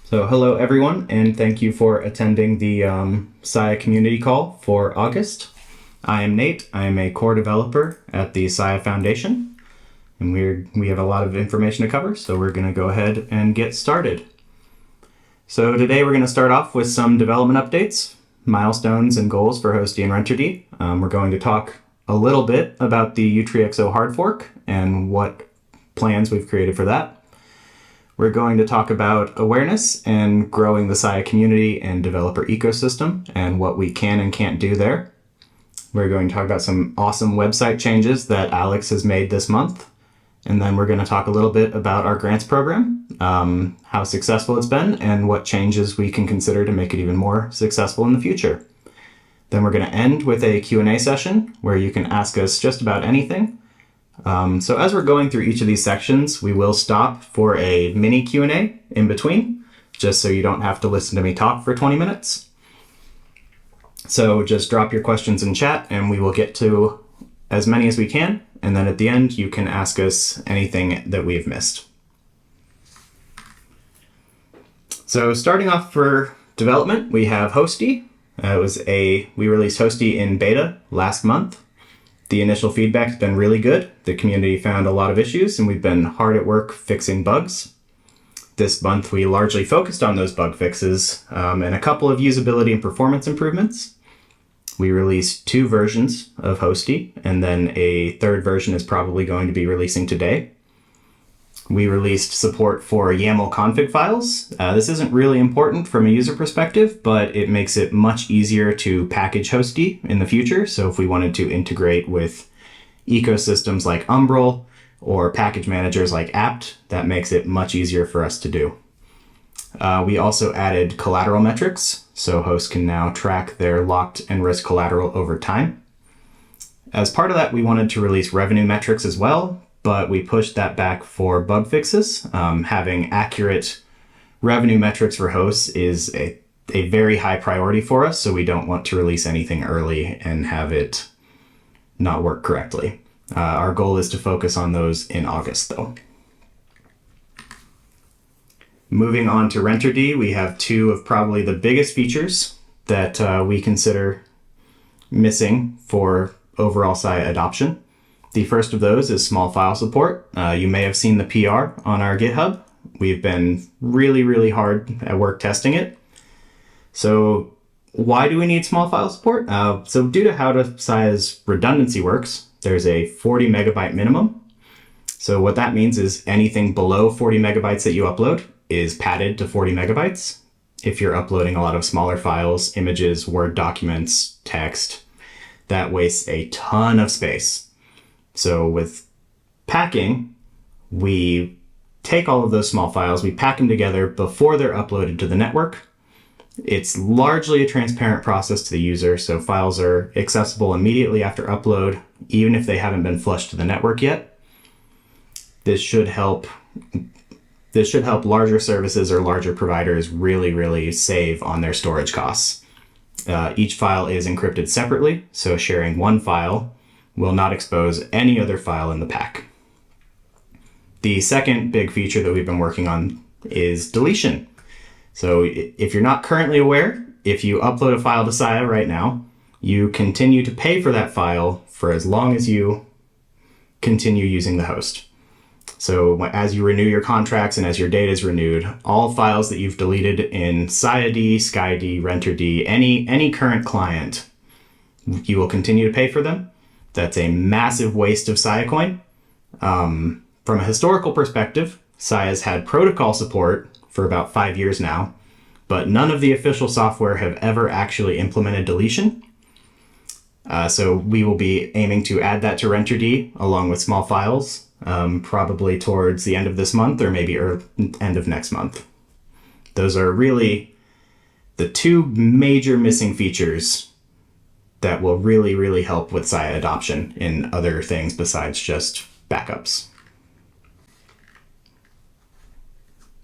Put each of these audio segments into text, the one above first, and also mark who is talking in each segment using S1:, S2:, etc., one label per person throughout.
S1: So hello everyone, and thank you for attending the Sia community call for August. I am Nate. I am a core developer at the Sia Foundation, and we have a lot of information to cover, so we're going to go ahead and get started. So today we're going to start off with some development updates, milestones and goals for Hosty and renterd. We're going to talk a little bit about the futureo hard fork and what plans we've created for that. We're going to talk about awareness and growing the Sia community and developer ecosystem and what we can and can't do there. We're going to talk about some awesome website changes that Alex has made this month. And then we're going to talk a little bit about our grants program, how successful it's been, and what changes we can consider to make it even more successful in the future. Then we're going to end with a Q&A session where you can ask us just about anything. So as we're going through each of these sections, we will stop for a mini Q&A in between, just so you don't have to listen to me talk for 20 minutes. So just drop your questions in chat and we will get to as many as we can. And then at the end, you can ask us anything that we've missed. So starting off for development, we have Hosty. We released Hosty in beta last month. The initial feedback has been really good. The community found a lot of issues and we've been hard at work fixing bugs. This month we largely focused on those bug fixes and a couple of usability and performance improvements. We released 2 versions of Hosty and then a third version is probably going to be releasing today. We released support for YAML config files. This isn't really important from a user perspective, but it makes it much easier to package Hosty in the future. So if we wanted to integrate with ecosystems like Umbrel or package managers like apt, that makes it much easier for us to do. We also added collateral metrics, so hosts can now track their locked and risk collateral over time. As part of that, we wanted to release revenue metrics as well, but we pushed that back for bug fixes. Having accurate revenue metrics for hosts is a very high priority for us, so we don't want to release anything early and have it not work correctly. Our goal is to focus on those in August, though. Moving on to renterd, we have 2 of probably the biggest features that we consider missing for overall Sia adoption. The first of those is small file support. You may have seen the PR on our GitHub. We've been really hard at work testing it. So why do we need small file support? So due to how Sia's redundancy works, there's a 40 megabyte minimum. So what that means is anything below 40 megabytes that you upload is padded to 40 megabytes. If you're uploading a lot of smaller files, images, Word documents, text, that wastes a ton of space. So with packing, we take all of those small files, we pack them together before they're uploaded to the network. It's largely a transparent process to the user, so files are accessible immediately after upload, even if they haven't been flushed to the network yet. This should help larger services or larger providers really save on their storage costs. Each file is encrypted separately, so sharing one file will not expose any other file in the pack. The second big feature that we've been working on is deletion. So if you're not currently aware, if you upload a file to Sia right now, you continue to pay for that file for as long as you continue using the host. So as you renew your contracts and as your data is renewed, all files that you've deleted in SiaD, SkyD, renterd, any current client, you will continue to pay for them. That's a massive waste of Sia coin. From a historical perspective, Sia's had protocol support for about 5 years now, but none of the official software have ever actually implemented deletion. So we will be aiming to add that to renterd along with small files, probably towards the end of this month or maybe end of next month. Those are really the 2 major missing features that will really help with Sia adoption in other things besides just backups.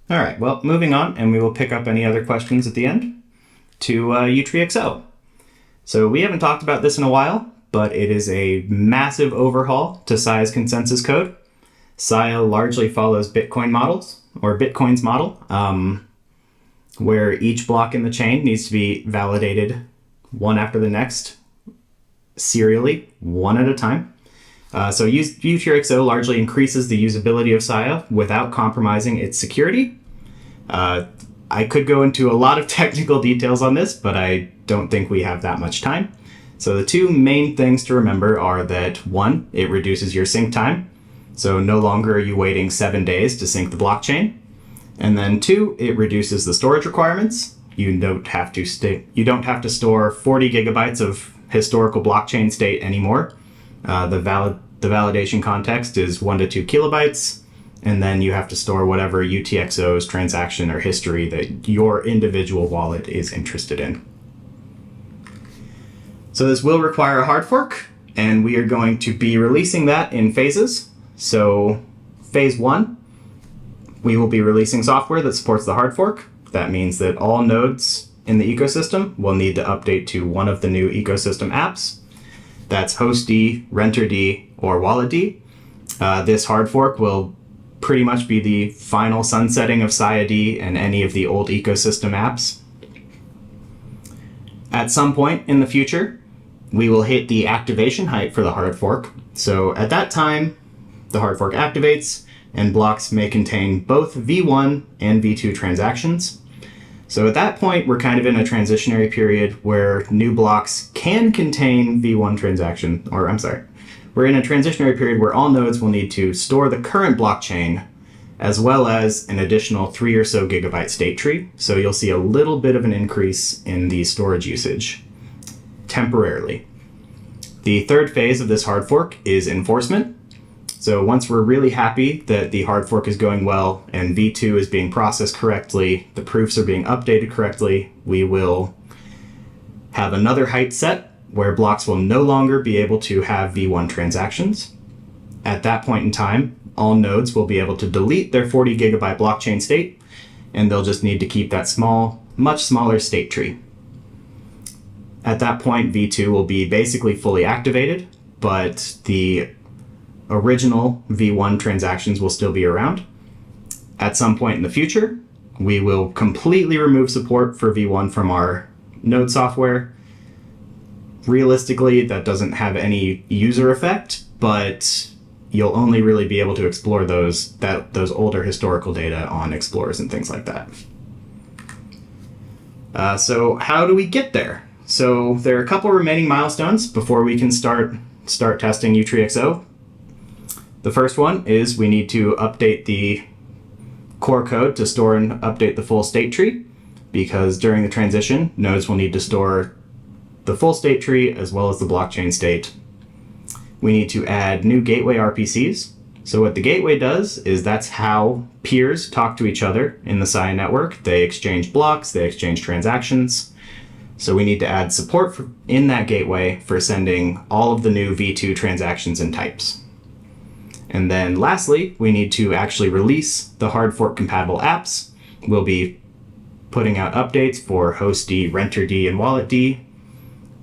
S1: All right, well, moving on, and we will pick up any other questions at the end, to futureo. So we haven't talked about this in a while, but it is a massive overhaul to Sia's consensus code. Sia largely follows Bitcoin's model. where each block in the chain needs to be validated one after the next, serially, one at a time. So futureo largely increases the usability of Sia without compromising its security. I could go into a lot of technical details on this, but I don't think we have that much time. So the two main things to remember are that, one, it reduces your sync time. So no longer are you waiting 7 days to sync the blockchain. And then two, it reduces the storage requirements. You don't have to store 40 gigabytes of historical blockchain state anymore. The validation context is 1 to 2 kilobytes. And then you have to store whatever UTXO's transaction or history that your individual wallet is interested in. So this will require a hard fork, and we are going to be releasing that in phases. So phase 1, we will be releasing software that supports the hard fork. That means that all nodes in the ecosystem will need to update to one of the new ecosystem apps. That's Hosty, renterd, or wallet. This hard fork will pretty much be the final sunsetting of Sia D and any of the old ecosystem apps. At some point in the future, we will hit the activation height for the hard fork. So at that time, the hard fork activates, and blocks may contain both V1 and V2 transactions. So at that point, we're kind of in a transitionary period where new blocks can contain V1 transaction, we're in a transitionary period where all nodes will need to store the current blockchain as well as an additional 3 or so gigabyte state tree. So you'll see a little bit of an increase in the storage usage temporarily. The third phase of this hard fork is enforcement. So once we're really happy that the hard fork is going well and V2 is being processed correctly, the proofs are being updated correctly, we will have another height set where blocks will no longer be able to have V1 transactions. At that point in time, all nodes will be able to delete their 40 gigabyte blockchain state, and they'll just need to keep that small, much smaller state tree. At that point, V2 will be basically fully activated, but the original V1 transactions will still be around. At some point in the future, we will completely remove support for V1 from our node software. Realistically, that doesn't have any user effect, but you'll only really be able to explore those older historical data on explorers and things like that. So how do we get there? So there are a couple remaining milestones before we can start testing futureo. The first one is we need to update the core code to store and update the full state tree, because during the transition, nodes will need to store the full state tree as well as the blockchain state. We need to add new gateway RPCs. So what the gateway does is that's how peers talk to each other in the Sia network. They exchange blocks, they exchange transactions. So we need to add support in that gateway for sending all of the new V2 transactions and types. And then lastly, we need to actually release the hard fork compatible apps. We'll be putting out updates for Hosty, renterd, and wallet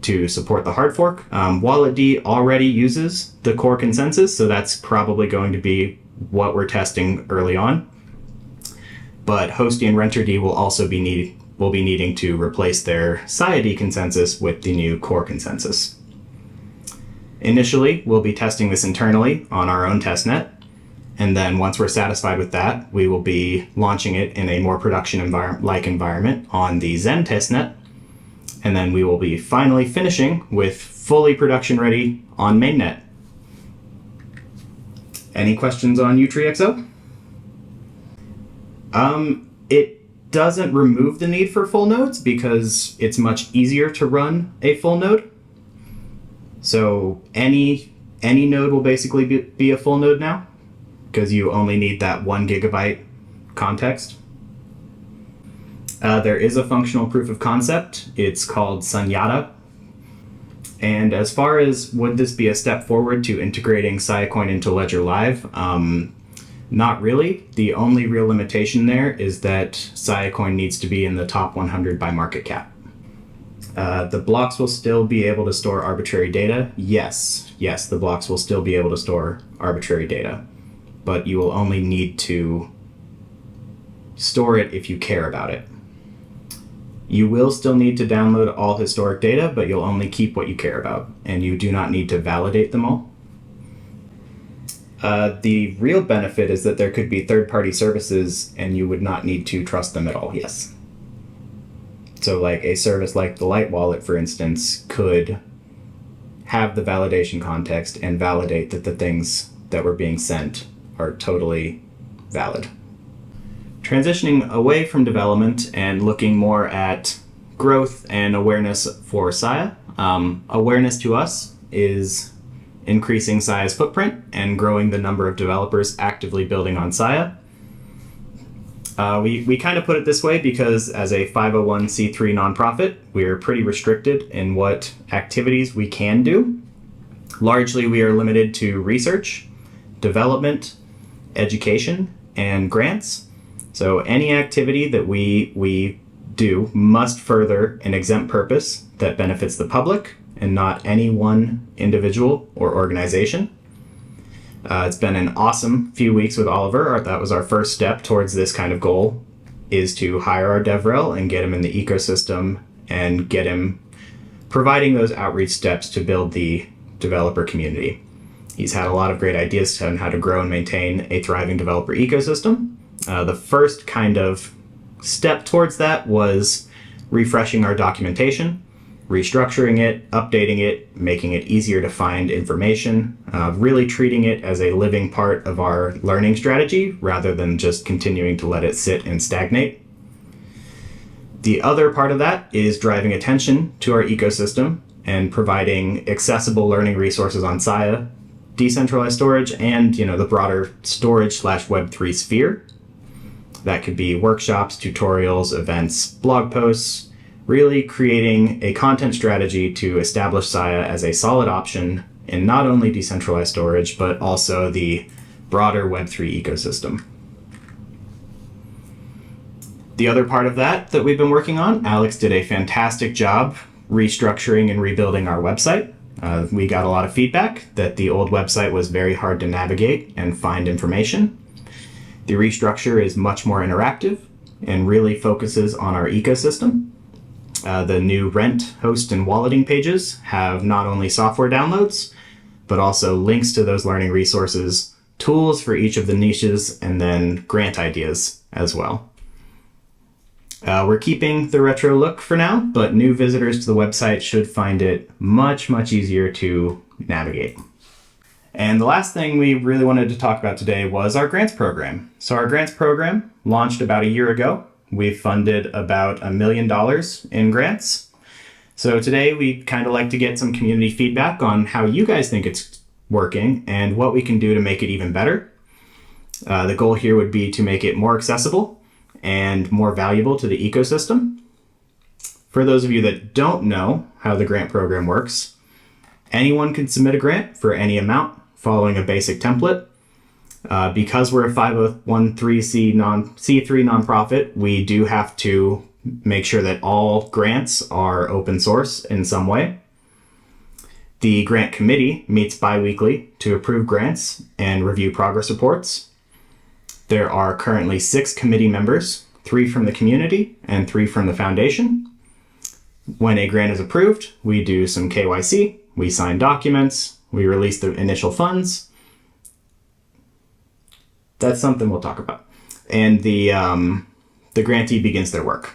S1: to support the hard fork. Wallet already uses the core consensus, so that's probably going to be what we're testing early on. But Hosty and renterd will also be needing to replace their Sia D consensus with the new core consensus. Initially, we'll be testing this internally on our own testnet, and then once we're satisfied with that, we will be launching it in a more production environment on the Zen testnet, and then we will be finally finishing with fully production ready on mainnet. Any questions on futureo? It doesn't remove the need for full nodes because it's much easier to run a full node. So any node will basically be a full node now because you only need that 1 gigabyte context. There is a functional proof of concept. It's called Sunyata. And as far as would this be a step forward to integrating Siacoin into Ledger Live, not really. The only real limitation there is that Siacoin needs to be in the top 100 by market cap. The blocks will still be able to store arbitrary data. Yes, the blocks will still be able to store arbitrary data, but you will only need to store it if you care about it. You will still need to download all historic data, but you'll only keep what you care about, and you do not need to validate them all. The real benefit is that there could be third-party services, and you would not need to trust them at all, yes. So like a service like the Light Wallet, for instance, could have the validation context and validate that the things that were being sent are totally valid. Transitioning away from development and looking more at growth and awareness for Sia. Awareness to us is increasing Sia's footprint and growing the number of developers actively building on Sia. We kind of put it this way because as a 501c3 nonprofit, we're pretty restricted in what activities we can do. Largely, we are limited to research, development, education, and grants. So any activity that we do must further an exempt purpose that benefits the public and not any one individual or organization. It's been an awesome few weeks with Oliver. That was our first step towards this kind of goal, is to hire our DevRel and get him in the ecosystem and get him providing those outreach steps to build the developer community. He's had a lot of great ideas on how to grow and maintain a thriving developer ecosystem. The first kind of step towards that was refreshing our documentation, restructuring it, updating it, making it easier to find information, really treating it as a living part of our learning strategy rather than just continuing to let it sit and stagnate. The other part of that is driving attention to our ecosystem and providing accessible learning resources on Sia, decentralized storage, and the broader storage/Web3 sphere. That could be workshops, tutorials, events, blog posts, really creating a content strategy to establish Sia as a solid option in not only decentralized storage, but also the broader Web3 ecosystem. The other part of that we've been working on, Alex did a fantastic job restructuring and rebuilding our website. We got a lot of feedback that the old website was very hard to navigate and find information. The restructure is much more interactive and really focuses on our ecosystem. The new rent, host, and walleting pages have not only software downloads, but also links to those learning resources, tools for each of the niches, and then grant ideas as well. We're keeping the retro look for now, but new visitors to the website should find it much, much easier to navigate. And the last thing we really wanted to talk about today was our grants program. So our grants program launched about a year ago. We've funded about $1 million in grants. So today we kind of like to get some community feedback on how you guys think it's working and what we can do to make it even better. The goal here would be to make it more accessible and more valuable to the ecosystem. For those of you that don't know how the grant program works, anyone can submit a grant for any amount following a basic template. Because we're a 501c3 nonprofit, we do have to make sure that all grants are open source in some way. The grant committee meets bi-weekly to approve grants and review progress reports. There are currently 6 committee members, 3 from the community and 3 from the foundation. When a grant is approved, we do some KYC, we sign documents, we release the initial funds. That's something we'll talk about. And the grantee begins their work.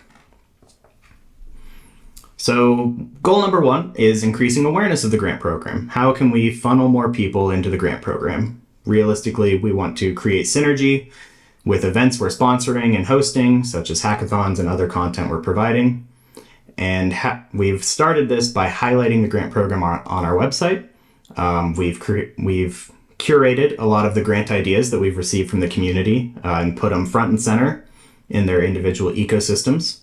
S1: So goal number 1 is increasing awareness of the grant program. How can we funnel more people into the grant program? Realistically, we want to create synergy with events we're sponsoring and hosting, such as hackathons and other content we're providing. And we've started this by highlighting the grant program on our website. We've curated a lot of the grant ideas that we've received from the community and put them front and center in their individual ecosystems.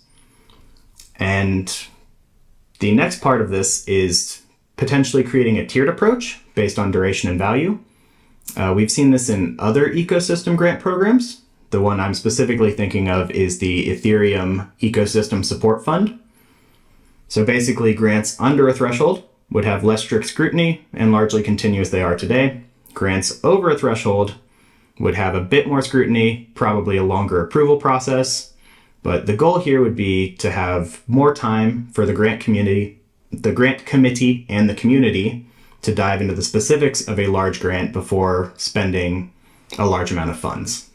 S1: And the next part of this is potentially creating a tiered approach based on duration and value. We've seen this in other ecosystem grant programs. The one I'm specifically thinking of is the Ethereum Ecosystem Support Fund. So basically, grants under a threshold would have less strict scrutiny and largely continue as they are today. Grants over a threshold would have a bit more scrutiny, probably a longer approval process, But the goal here would be to have more time for the grant committee and the community to dive into the specifics of a large grant before spending a large amount of funds.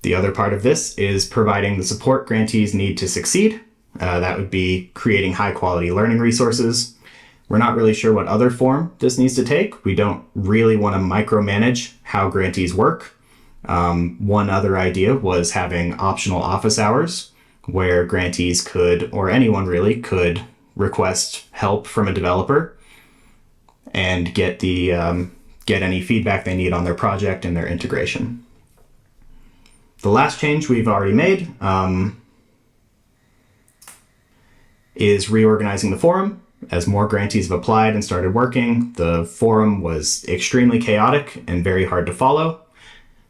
S1: The other part of this is providing the support grantees need to succeed. That would be creating high quality learning resources. We're not really sure what other form this needs to take. We don't really want to micromanage how grantees work. One other idea was having optional office hours where grantees could, or anyone really, could request help from a developer and get any feedback they need on their project and their integration. The last change we've already made is reorganizing the forum. As more grantees have applied and started working, the forum was extremely chaotic and very hard to follow.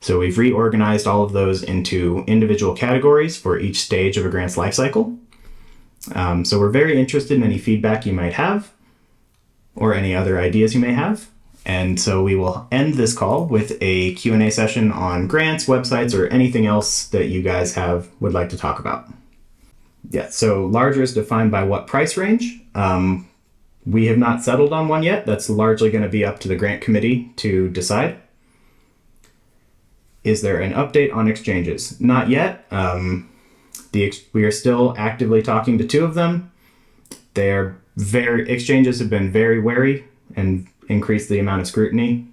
S1: So we've reorganized all of those into individual categories for each stage of a grant's lifecycle. So we're very interested in any feedback you might have or any other ideas you may have. And so we will end this call with a Q&A session on grants, websites, or anything else that you guys would like to talk about. Yeah, so larger is defined by what price range? We have not settled on one yet. That's largely going to be up to the grant committee to decide. Is there an update on exchanges? Not yet. We are still actively talking to two of them. Exchanges have been very wary and increased the amount of scrutiny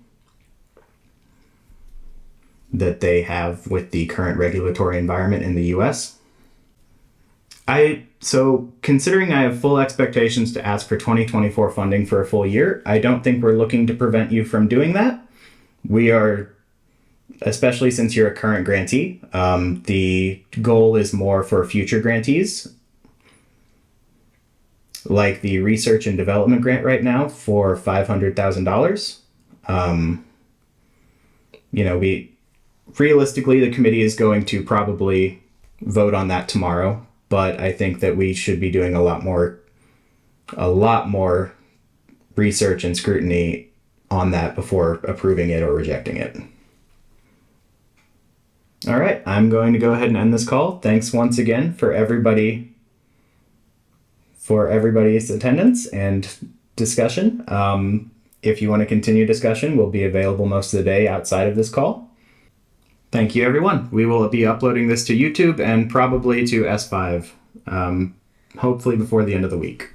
S1: that they have with the current regulatory environment in the US. So considering I have full expectations to ask for 2024 funding for a full year, I don't think we're looking to prevent you from doing that. We are, especially since you're a current grantee, the goal is more for future grantees, like the research and development grant right now for $500,000. Realistically, the committee is going to probably vote on that tomorrow, but I think that we should be doing a lot more research and scrutiny on that before approving it or rejecting it. All right, I'm going to go ahead and end this call. Thanks once again for everybody's attendance and discussion. If you want to continue discussion, we'll be available most of the day outside of this call. Thank you, everyone. We will be uploading this to YouTube and probably to S5, hopefully before the end of the week.